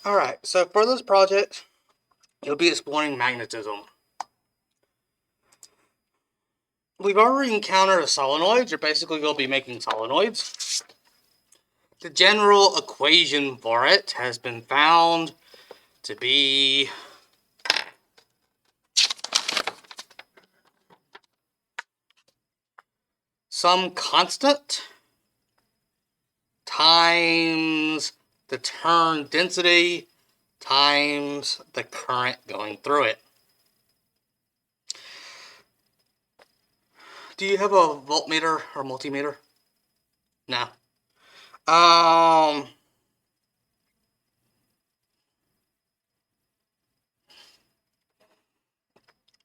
Alright, so for this project, you'll be exploring magnetism. We've already encountered a solenoid. You're basically going to be making solenoids. The general equation for it has been found to be some constant times the turn density times the current going through it. Do you have a voltmeter or multimeter? No.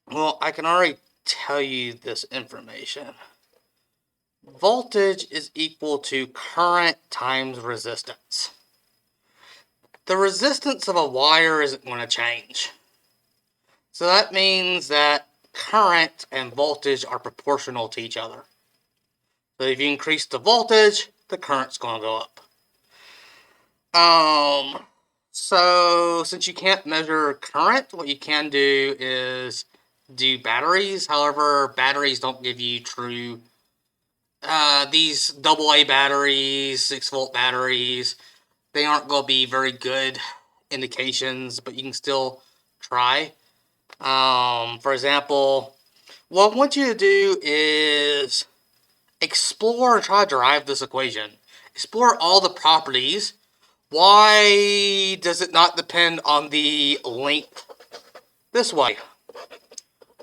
Well, I can already tell you this information. Voltage is equal to current times resistance. The resistance of a wire isn't going to change. So that means that current and voltage are proportional to each other. So if you increase the voltage, the current's going to go up. So since you can't measure current, what you can do is do batteries. However, batteries don't give you true these AA batteries, 6-volt batteries, they aren't going to be very good indications, but you can still try. For example, what I want you to do is explore and try to derive this equation. Explore all the properties. Why does it not depend on the length this way?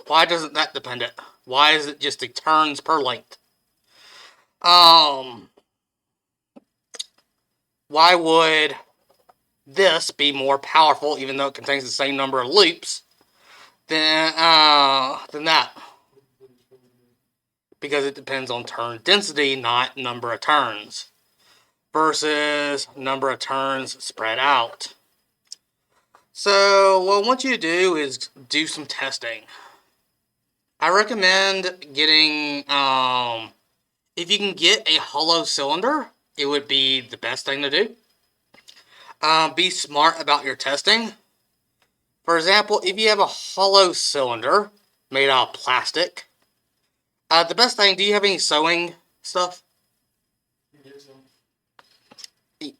Why doesn't that depend it? Why is it just the turns per length? Why would this be more powerful, even though it contains the same number of loops, than that? Because it depends on turn density, not number of turns, versus number of turns spread out. So what I want you to do is do some testing. I recommend getting, if you can get a hollow cylinder, it would be the best thing to do. Be smart about your testing. For example, if you have a hollow cylinder made out of plastic, the best thing, do you have any sewing stuff?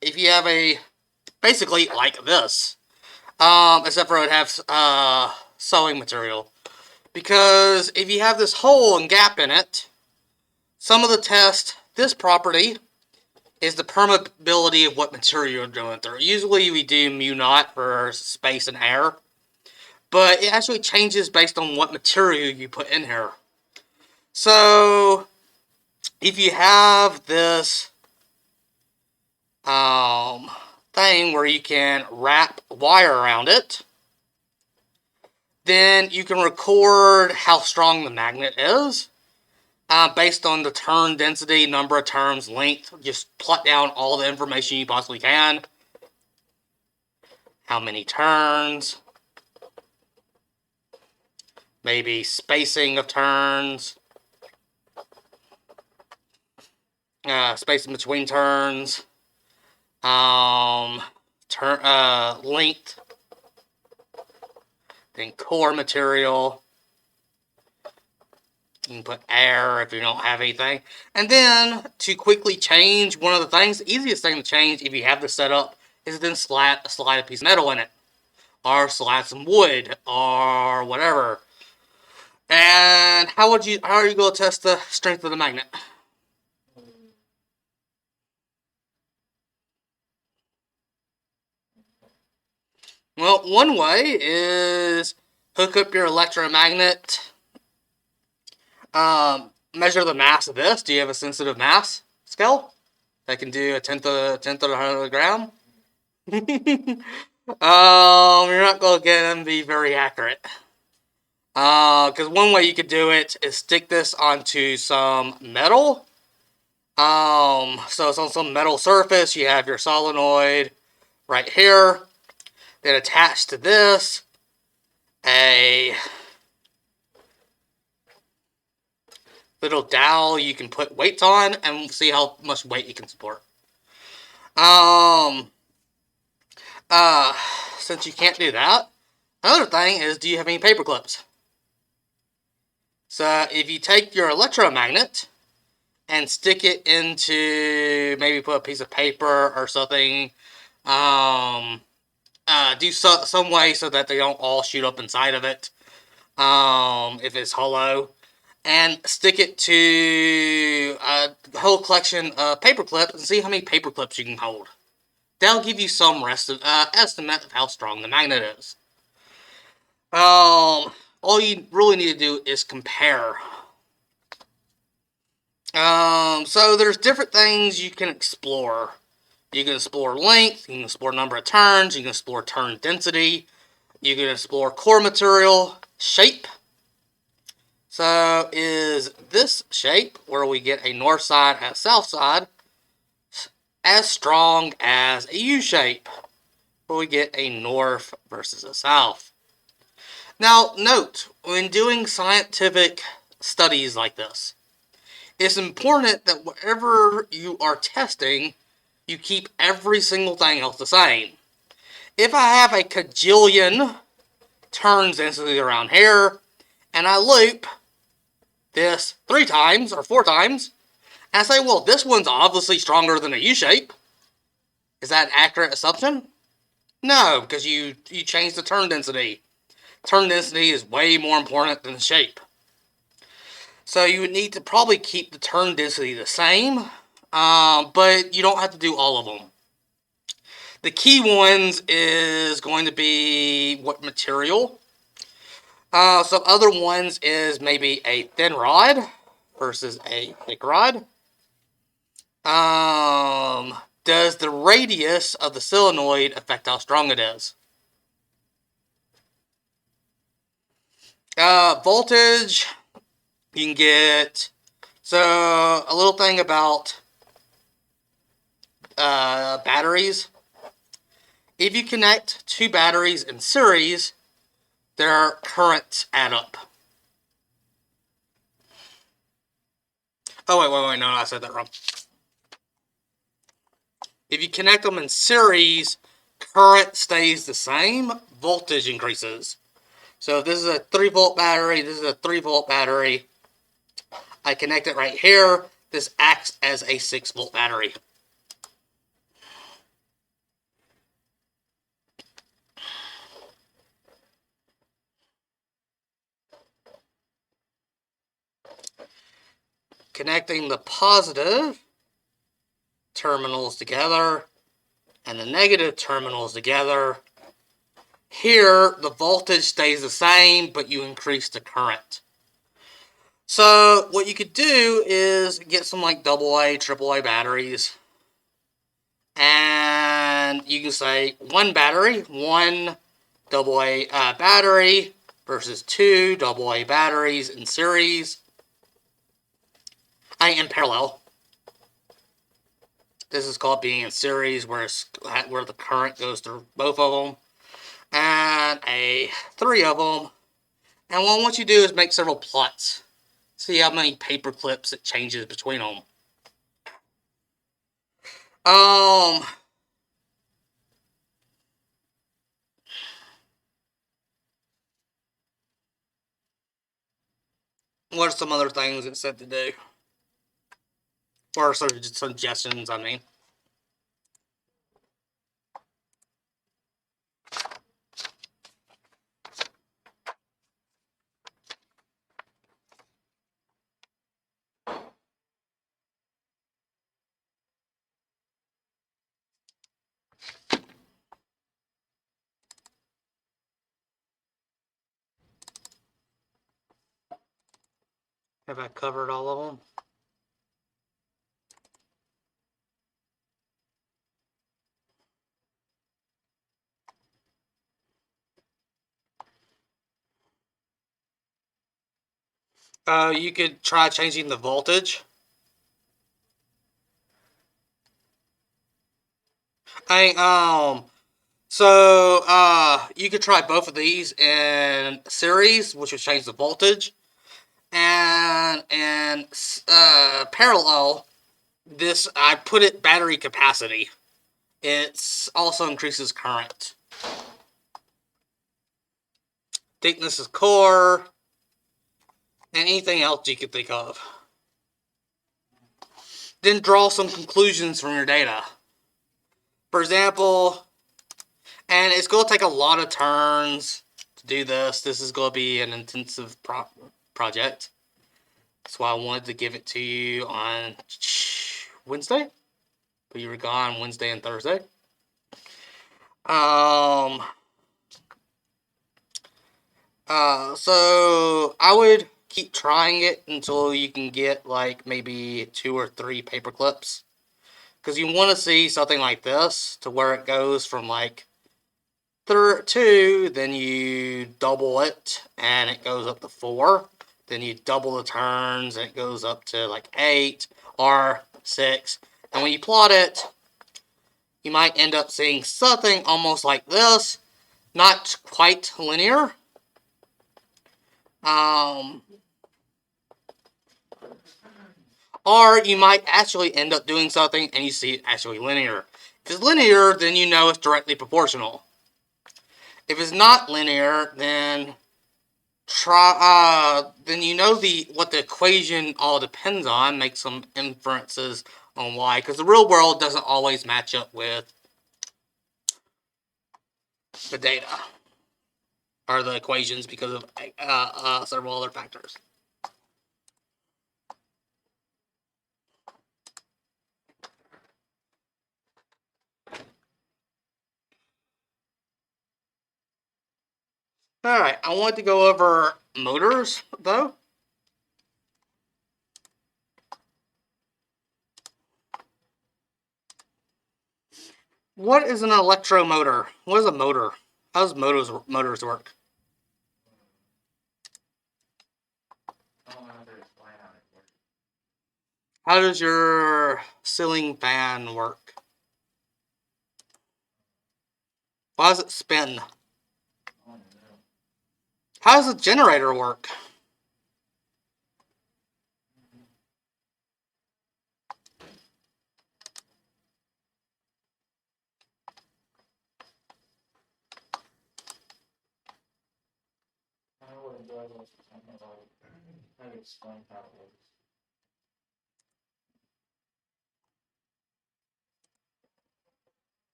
If you have a, basically like this, except for it would have sewing material. Because if you have this hole and gap in it, some of the test, this property is the permeability of what material you're going through. Usually we do mu naught for space and air, but it actually changes based on what material you put in here. So if you have this thing where you can wrap wire around it, then you can record how strong the magnet is based on the turn density, number of turns, length. Just plot down all the information you possibly can. How many turns, maybe spacing of turns, spacing between turns, length, then core material. You can put air if you don't have anything. And then, to quickly change one of the things, the easiest thing to change if you have this set up is then slide a piece of metal in it. Or slide some wood, or whatever. And how are you going to test the strength of the magnet? Well, one way is hook up your electromagnet, measure the mass of this. Do you have a sensitive mass scale that can do a tenth of a gram? You're not going to get them to be very accurate. Because one way you could do it is stick this onto some metal. So it's on some metal surface. You have your solenoid right here. Then attached to this, a little dowel you can put weights on and see how much weight you can support. Since you can't do that, another thing is, do you have any paper clips? So if you take your electromagnet and stick it into, maybe put a piece of paper or something, do some way so that they don't all shoot up inside of it, if it's hollow, and stick it to a whole collection of paper clips and see how many paper clips you can hold. That'll give you some estimate of how strong the magnet is. All you really need to do is compare. So there's different things you can explore. You can explore length, you can explore number of turns, you can explore turn density, you can explore core material, shape. So is this shape, where we get a north side and south side, as strong as a U shape, where we get a north versus a south? Now, note, when doing scientific studies like this, it's important that whatever you are testing, you keep every single thing else the same. If I have a kajillion turns instantly around here, and I loop this 3 times or 4 times, and I say, well, this one's obviously stronger than a U-shape. Is that an accurate assumption? No, because you changed the turn density. Turn density is way more important than the shape. So you would need to probably keep the turn density the same, but you don't have to do all of them. The key ones is going to be what material. Some other ones is maybe a thin rod versus a thick rod. Does the radius of the solenoid affect how strong it is? Voltage, you can get... So, a little thing about batteries. If you connect 2 batteries in series, their currents add up. Oh, wait, no, I said that wrong. If you connect them in series, current stays the same, voltage increases. So if this is a 3-volt battery, this is a 3-volt battery, I connect it right here, this acts as a 6-volt battery. Connecting the positive terminals together and the negative terminals together. Here, the voltage stays the same, but you increase the current. So, what you could do is get some like AA, AAA batteries. And you can say 1 battery, 1 AA battery versus 2 AA batteries in series. In parallel. This is called being in series, where the current goes through both of them. And 3 of them. And what you do is make several plots. See how many paper clips it changes between them. What are some other things it said to do? Or sort of suggestions, I mean. Have I covered all of them? You could try changing the voltage. So you could try both of these in series, which would change the voltage, and in parallel, this I put it battery capacity. it also increases current. Thickness is core, and anything else you could think of. Then draw some conclusions from your data. For example, and it's going to take a lot of turns to do this. This is going to be an intensive project. That's why I wanted to give it to you on Wednesday. But you were gone Wednesday and Thursday. So I would keep trying it until you can get like maybe 2 or 3 paper clips. Because you want to see something like this to where it goes from like 2, then you double it and it goes up to 4. Then you double the turns and it goes up to like 8 or 6. And when you plot it, you might end up seeing something almost like this. Not quite linear. Or you might actually end up doing something and you see it actually linear. If it's linear, then you know it's directly proportional. If it's not linear, then then you know what the equation all depends on. Make some inferences on why, because the real world doesn't always match up with the data or the equations because of several other factors. Alright, I want to go over motors, though. What is an electromotor? What is a motor? How does motors work? How does your ceiling fan work? Why does it spin? How does a generator work?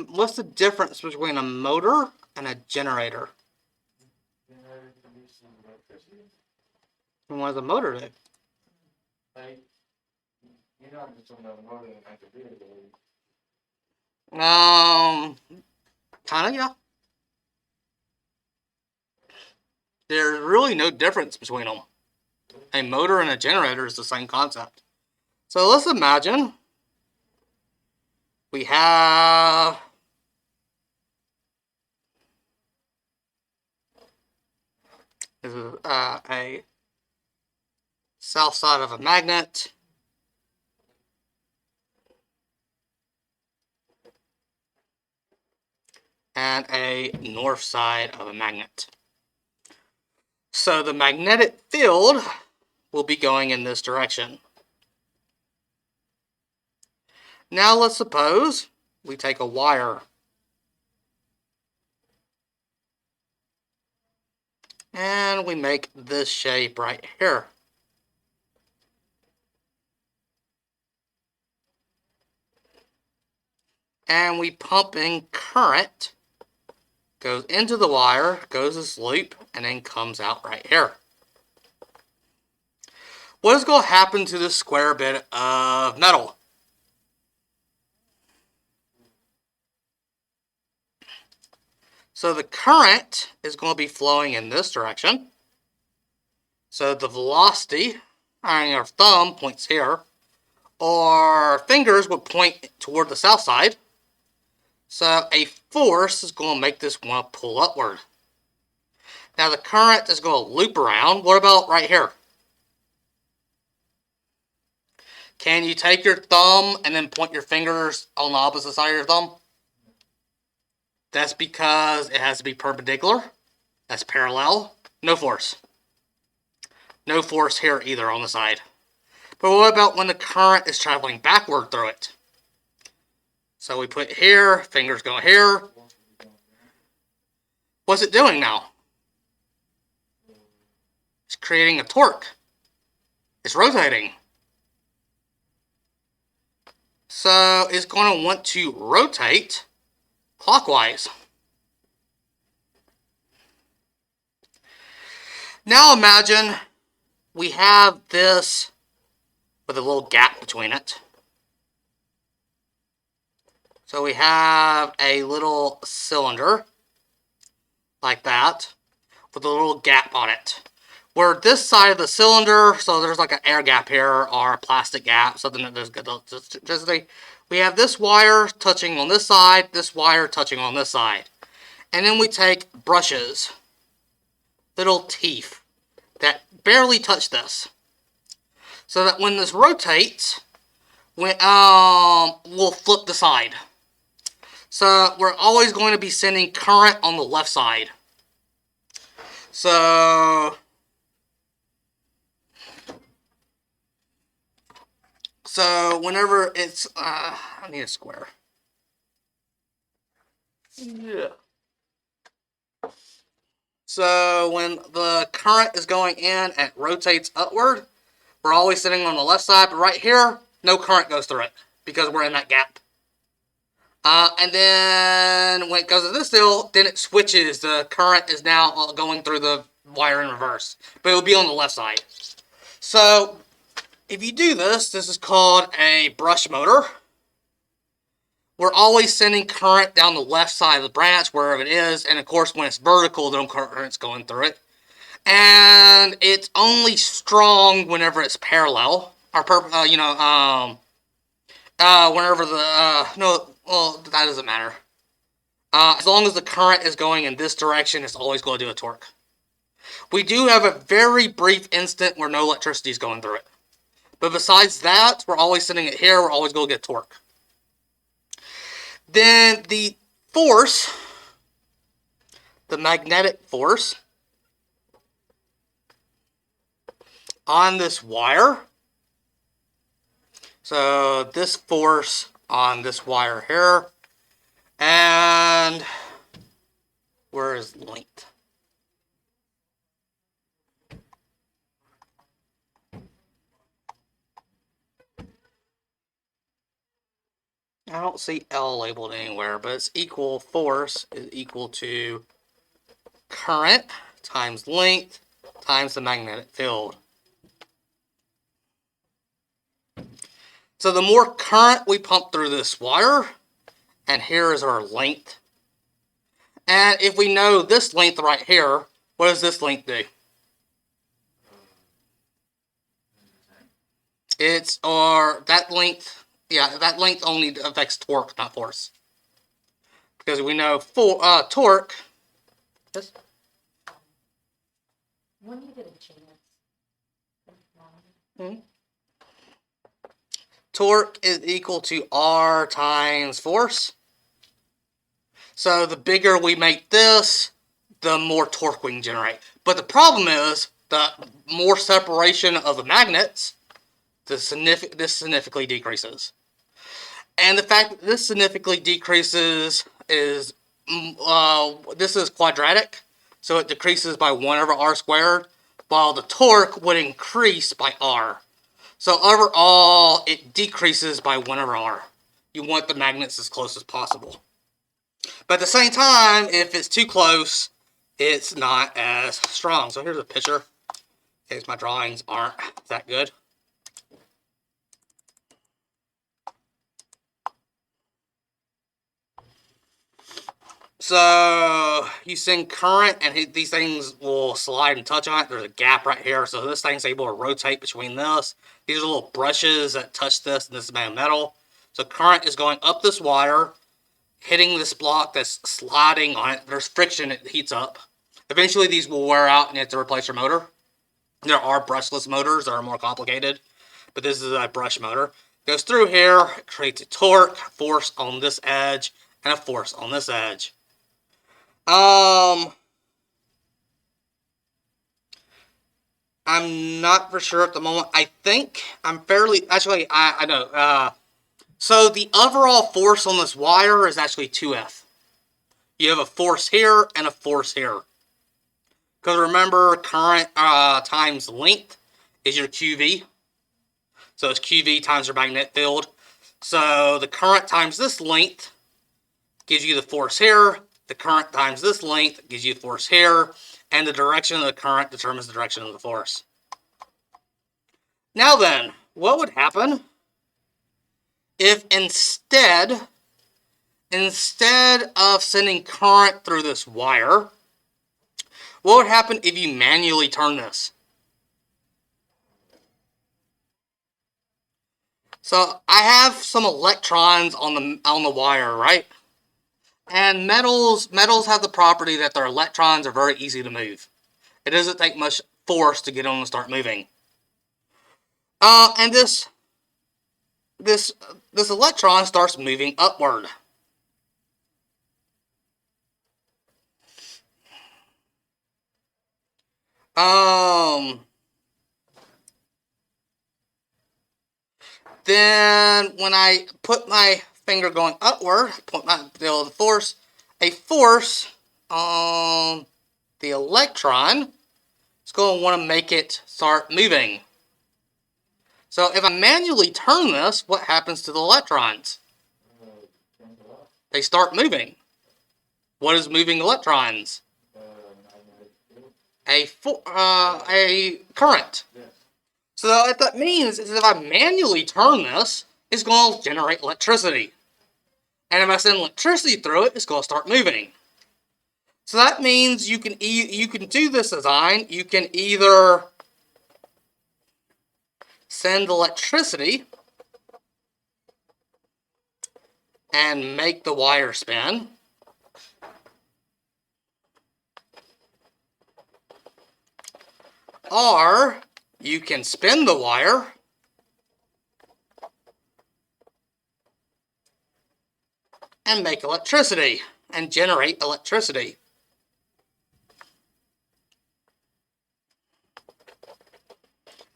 What's the difference between a motor and a generator? And what does a motor do? Kinda, yeah. There's really no difference between them. A motor and a generator is the same concept. So let's imagine we have this is a south side of a magnet. And a north side of a magnet. So the magnetic field will be going in this direction. Now let's suppose we take a wire and we make this shape right here. And we pump in current, goes into the wire, goes this loop, and then comes out right here. What is going to happen to this square bit of metal? So the current is going to be flowing in this direction. So the velocity, our thumb points here, or fingers would point toward the south side. So a force is going to make this one pull upward. Now the current is going to loop around. What about right here? Can you take your thumb and then point your fingers on the opposite side of your thumb? That's because it has to be perpendicular. That's parallel. No force. No force here either on the side. But what about when the current is traveling backward through it? So we put here, fingers go here. What's it doing now? It's creating a torque. It's rotating. So it's going to want to rotate clockwise. Now imagine we have this with a little gap between it. So we have a little cylinder like that with a little gap on it. Where this side of the cylinder, so there's like an air gap here or a plastic gap, something that there's good electricity. We have this wire touching on this side, this wire touching on this side. And then we take brushes, little teeth that barely touch this. So that when this rotates, we'll flip the side. So we're always going to be sending current on the left side. So whenever it's, I need a square. Yeah. So when the current is going in and it rotates upward, we're always sitting on the left side, but right here, no current goes through it because we're in that gap. And then when it goes to this deal, then it switches. The current is now going through the wire in reverse, but it'll be on the left side. So if you do this, this is called a brush motor. We're always sending current down the left side of the branch, wherever it is, and of course when it's vertical, no current's going through it. And it's only strong whenever it's parallel, or whenever the well, that doesn't matter. As long as the current is going in this direction, it's always going to do a torque. We do have a very brief instant where no electricity is going through it. But besides that, we're always sending it here, we're always going to get torque. Then the force, the magnetic force on this wire. So this force on this wire here, and where is length? I don't see L labeled anywhere, but it's equal, force is equal to current times length times the magnetic field. So the more current we pump through this wire, and here is our length. And if we know this length right here, what does this length do? It's, or that length, yeah, that length only affects torque, not force. Because we know torque. Yes? When you get a chance. Mm-hmm. Torque is equal to R times force. So the bigger we make this, the more torque we can generate. But the problem is, the more separation of the magnets, this significantly decreases. And the fact that this significantly decreases is, this is quadratic, so it decreases by 1 over r squared, while the torque would increase by r. So overall, it decreases by 1 over r. You want the magnets as close as possible. But at the same time, if it's too close, it's not as strong. So here's a picture, in case my drawings aren't that good. So you send current, and these things will slide and touch on it. There's a gap right here, so this thing's able to rotate between this. These are little brushes that touch this, and this is made of metal. So current is going up this wire, hitting this block that's sliding on it. There's friction, it heats up. Eventually these will wear out and you have to replace your motor. There are brushless motors that are more complicated, but this is a brush motor. It goes through here, creates a torque, force on this edge, and a force on this edge. I'm not for sure at the moment. I think I'm fairly, actually, I know. So the overall force on this wire is actually 2F. You have a force here and a force here. Because remember, current times length is your QV. So it's QV times your magnetic field. So the current times this length gives you the force here. The current times this length gives you the force here. And the direction of the current determines the direction of the force. Now then, what would happen if instead of sending current through this wire, what would happen if you manually turn this? So I have some electrons on the wire, right? And metals have the property that their electrons are very easy to move. It doesn't take much force to get them to start moving. And this electron starts moving upward. Then when I put my finger going upward, put my the force, a force on the electron is going to want to make it start moving. So if I manually turn this, what happens to the electrons? They start moving. What is moving electrons? A current. So what that means is if I manually turn this, it's going to generate electricity. And if I send electricity through it, it's going to start moving. So that means you can do this design. You can either send electricity and make the wire spin, or you can spin the wire and make electricity and generate electricity.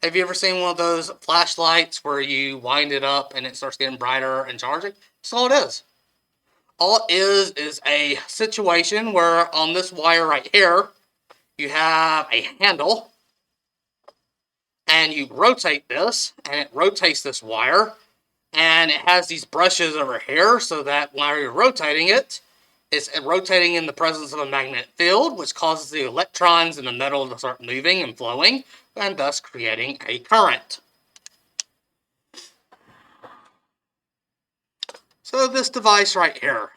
Have you ever seen one of those flashlights where you wind it up and it starts getting brighter and charging? That's all it is. All it is a situation where on this wire right here, you have a handle and you rotate this and it rotates this wire and it has these brushes over here so that while you're rotating it, it's rotating in the presence of a magnetic field, which causes the electrons in the metal to start moving and flowing, and thus creating a current. So this device right here,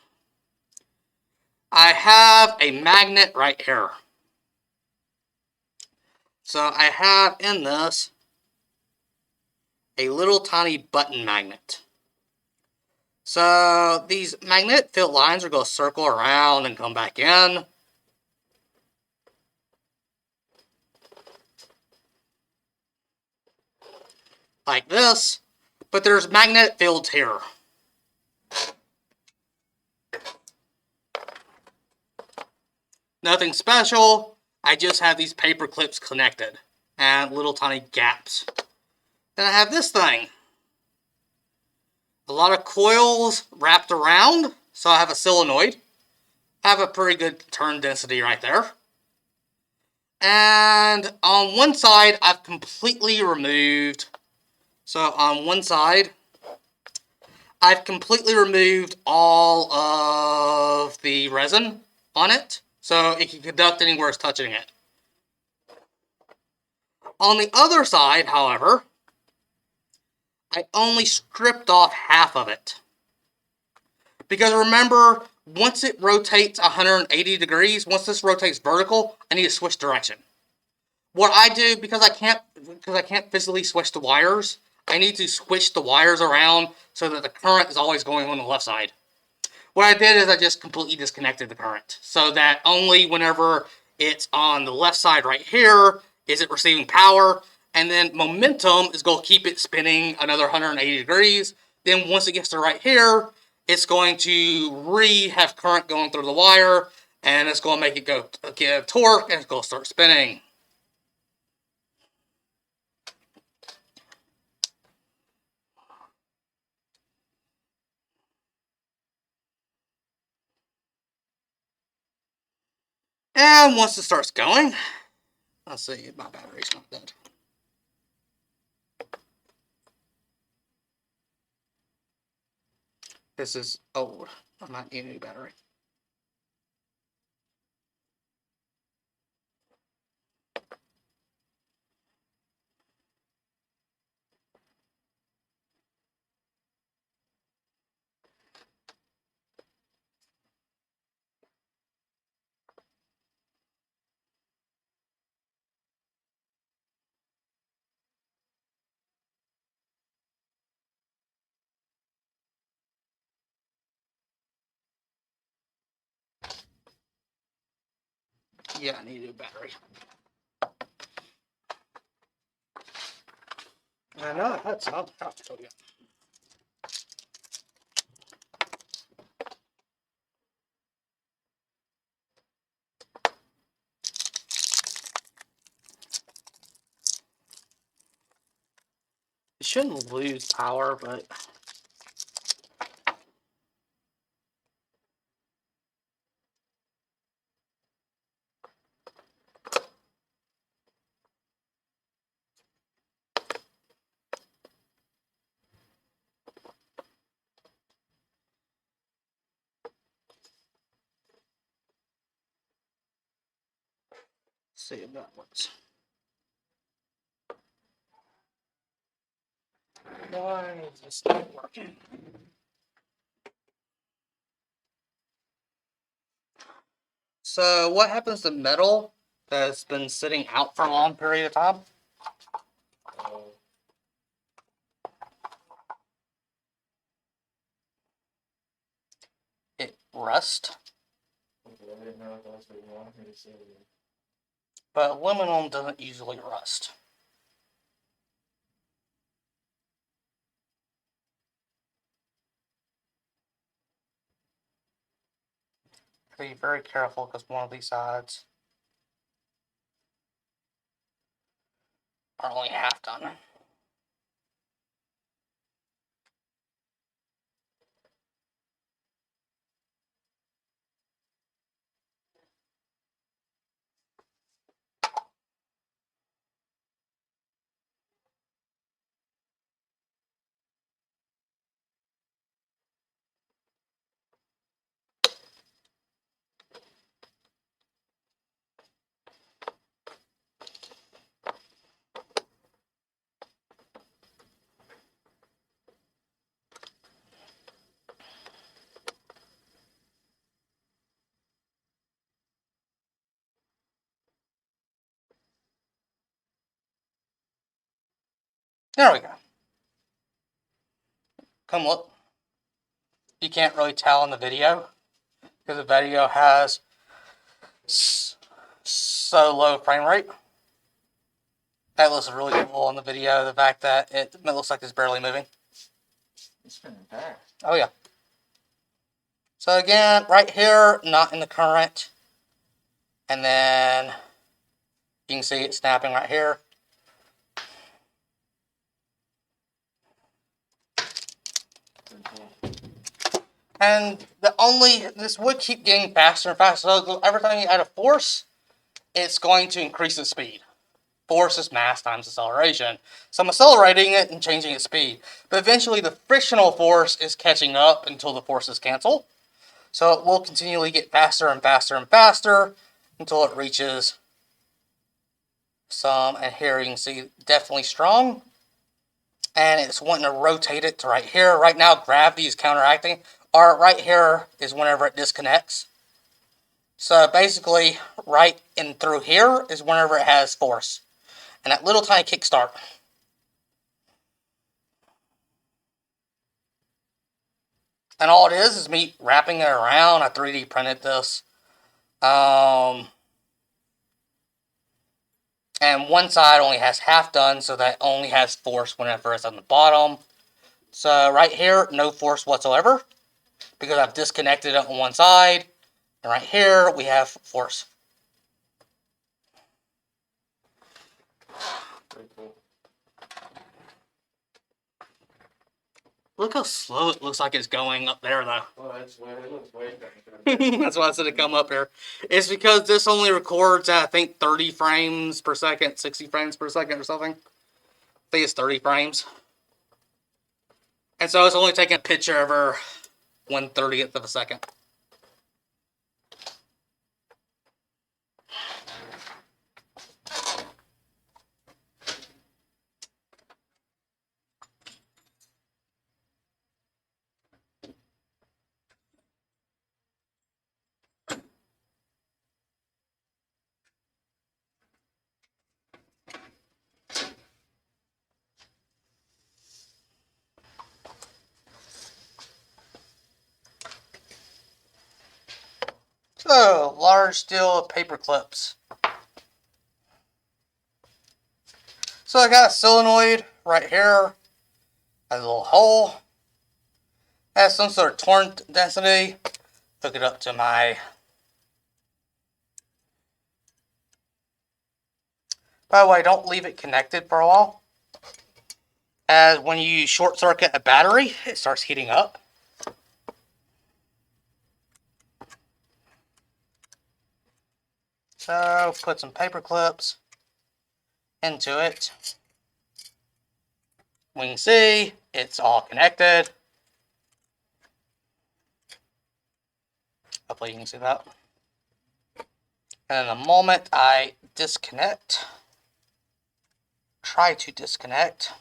I have a magnet right here. So I have in this a little tiny button magnet. So these magnetic field lines are going to circle around and come back in. Like this, but there's magnetic fields here. Nothing special, I just have these paper clips connected and little tiny gaps. Then I have this thing. A lot of coils wrapped around, so I have a solenoid. I have a pretty good turn density right there. And on one side, I've completely removed, so on one side, I've completely removed all of the resin on it, so it can conduct anywhere it's touching it. On the other side, however, I only stripped off half of it. Because remember, once it rotates 180 degrees, once this rotates vertical, I need to switch direction. What I do, because I can't physically switch the wires, I need to switch the wires around so that the current is always going on the left side. What I did is I just completely disconnected the current, so that only whenever it's on the left side right here is it receiving power, and then momentum is going to keep it spinning another 180 degrees. Then once it gets to right here, it's going to have current going through the wire, And it's going to make it go get a torque, and it's going to start spinning. And once it starts going, let's see, my battery's not dead. This is old. I might need a new battery. Yeah, I need a new battery. I know, I had some. I'll tell you. It shouldn't lose power, but let's see if that works. Why is this not working? So what happens to metal that's been sitting out for a long period of time? It rusts. But aluminum doesn't usually rust. Be very careful because one of these sides are only half done. There we go. Come look. You can't really tell in the video because the video has so low frame rate. That looks really cool on the video. The fact that it looks like it's barely moving. It's spinning fast. Oh yeah. So again, right here, not in the current. And then you can see it snapping right here. And this would keep getting faster and faster. So every time you add a force, it's going to increase its speed. Force is mass times acceleration. So I'm accelerating it and changing its speed. But eventually the frictional force is catching up until the forces cancel. So it will continually get faster and faster and faster until it reaches some, and here you can see definitely strong. And it's wanting to rotate it to right here. Right now gravity is counteracting. Or right here is whenever it disconnects. So basically right in through here is whenever it has force. And that little tiny kickstart. And all it is me wrapping it around. I 3D printed this. And one side only has half done, so that only has force whenever it's on the bottom. So right here, no force whatsoever, because I've disconnected it on one side. And right here, we have force. Pretty cool. Look how slow it looks like it's going up there, though. Oh, it looks way better. That's why I said to come up here. It's because this only records at, I think, 30 frames per second, 60 frames per second or something. I think it's 30 frames. And so it's only taking a picture every 1/30th of a second. So, large steel paper clips. So I got a solenoid right here. Has a little hole. Has some sort of torque density. Hook it up to my... By the way, don't leave it connected for a while. As when you short circuit a battery, it starts heating up. So, put some paper clips into it. We can see it's all connected. Hopefully you can see that. And the moment I disconnect, try to disconnect,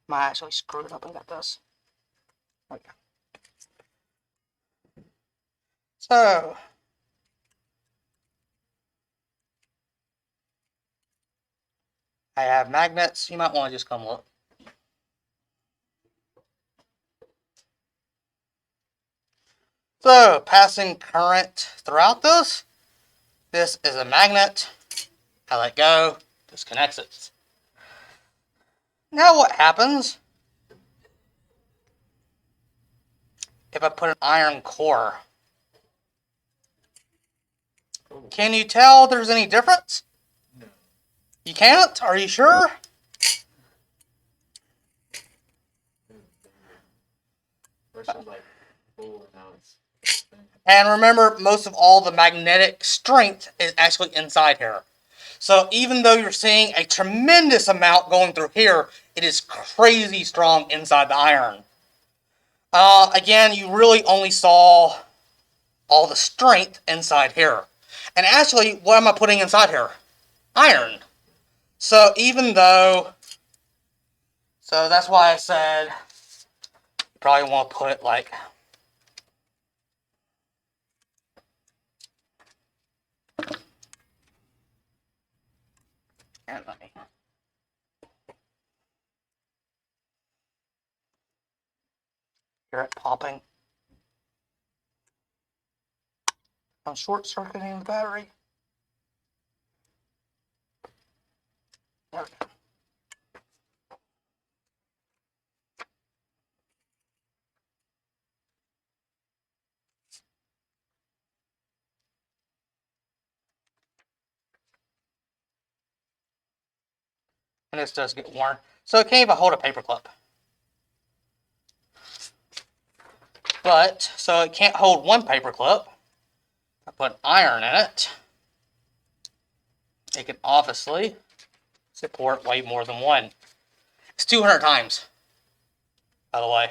might actually screw it up and got this. Okay. So, I have magnets. You might want to just come look. So, passing current throughout this. This is a magnet. I let go, disconnects it. Now what happens if I put an iron core? Can you tell there's any difference? No. You can't? Are you sure? First it was like cool, and now it's. And remember, most of all the magnetic strength is actually inside here. So even though you're seeing a tremendous amount going through here, it is crazy strong inside the iron. Again, you really only saw all the strength inside here. And actually, what am I putting inside here? Iron. So even though... So that's why I said you probably want to put like... And let me... Hear it popping. I'm short-circuiting the battery. There we go. And this does get worn. So it can't even hold a paperclip. But, so it can't hold one paperclip. I put iron in it. It can obviously support way more than one. It's 200 times, by the way.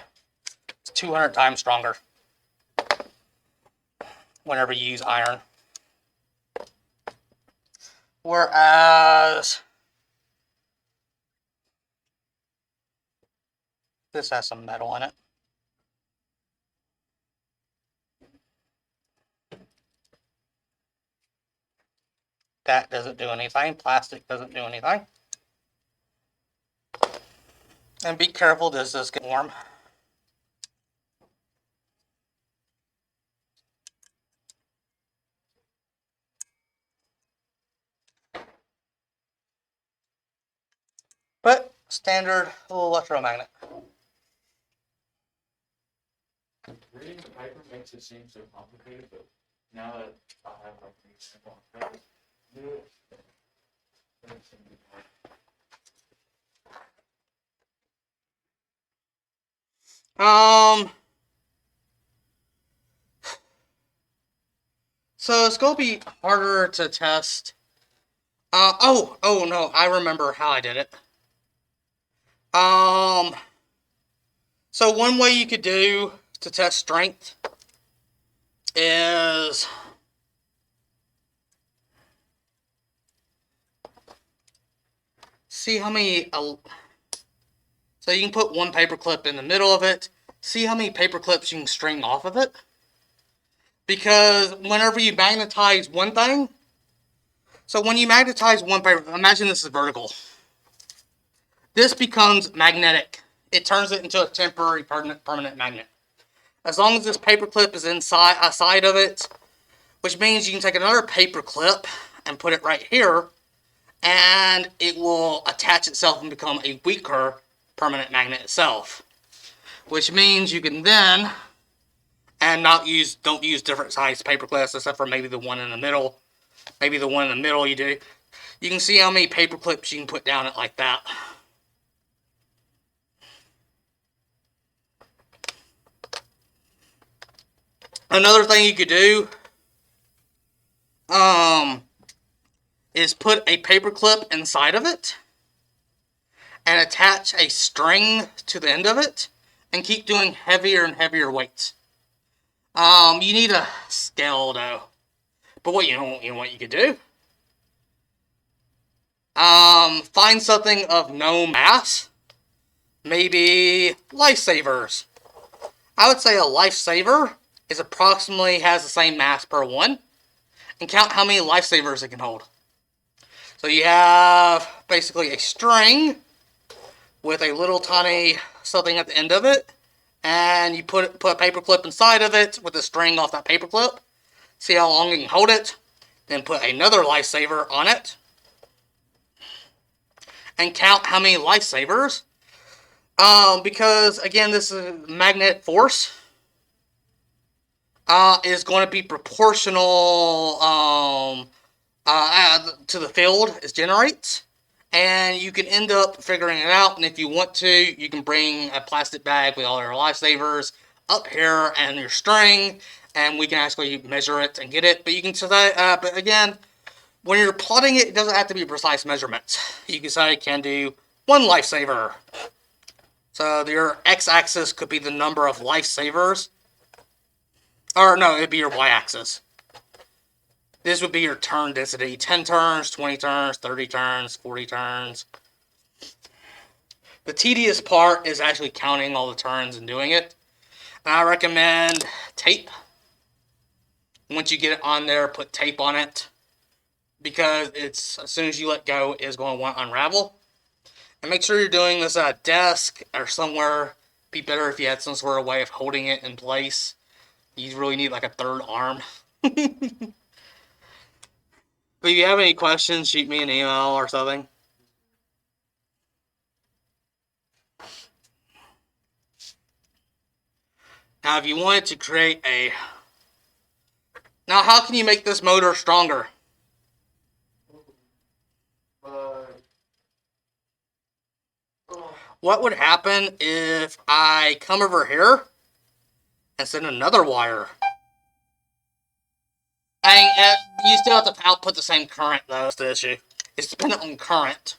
It's 200 times stronger whenever you use iron. Whereas this has some metal in it. That doesn't do anything. Plastic doesn't do anything. And be careful, does this get warm? standard little electromagnet. Reading the paper makes it seem so complicated, but now that I have like an example on paper, it doesn't seem to be hard. So it's gonna be harder to test. Oh no, I remember how I did it. So one way you could do to test strength is see how many. So you can put one paper clip in the middle of it. See how many paper clips you can string off of it. Because whenever you magnetize one thing, so when you magnetize one paper, imagine this is vertical. This becomes magnetic. It turns it into a temporary permanent magnet. As long as this paper clip is inside a side of it, which means you can take another paper clip and put it right here, and it will attach itself and become a weaker permanent magnet itself. Which means you can then, and don't use different size paper clips except for maybe the one in the middle. Maybe the one in the middle you do. You can see how many paper clips you can put down it like that. Another thing you could do is put a paper clip inside of it and attach a string to the end of it and keep doing heavier and heavier weights. You need a scale though. But what you know what you could do? Find something of no mass. Maybe lifesavers. I would say a lifesaver is approximately has the same mass per one. And count how many lifesavers it can hold. So you have basically a string with a little tiny something at the end of it. And you put a paper clip inside of it with a string off that paper clip. See how long you can hold it. Then put another lifesaver on it. And count how many lifesavers. Because, again, this is magnetic force. Is going to be proportional to the field it generates. And you can end up figuring it out. And if you want to, you can bring a plastic bag with all your lifesavers up here and your string. And we can actually measure it and get it. But you can say, but again, when you're plotting it, it doesn't have to be precise measurements. You can say, can do one lifesaver. So your x-axis could be the number of lifesavers. Or no, it'd be your y-axis. This would be your turn density. 10 turns, 20 turns, 30 turns, 40 turns. The tedious part is actually counting all the turns and doing it. And I recommend tape. Once you get it on there, put tape on it. Because it's as soon as you let go, it's going to want to unravel. And make sure you're doing this at a desk or somewhere. Be better if you had some sort of way of holding it in place. You really need like a third arm. But if you have any questions, shoot me an email or something. Now, if you wanted to create a... Now, how can you make this motor stronger? What would happen if I come over here and send another wire? And you still have to output the same current, though. That's the issue. It's dependent on current.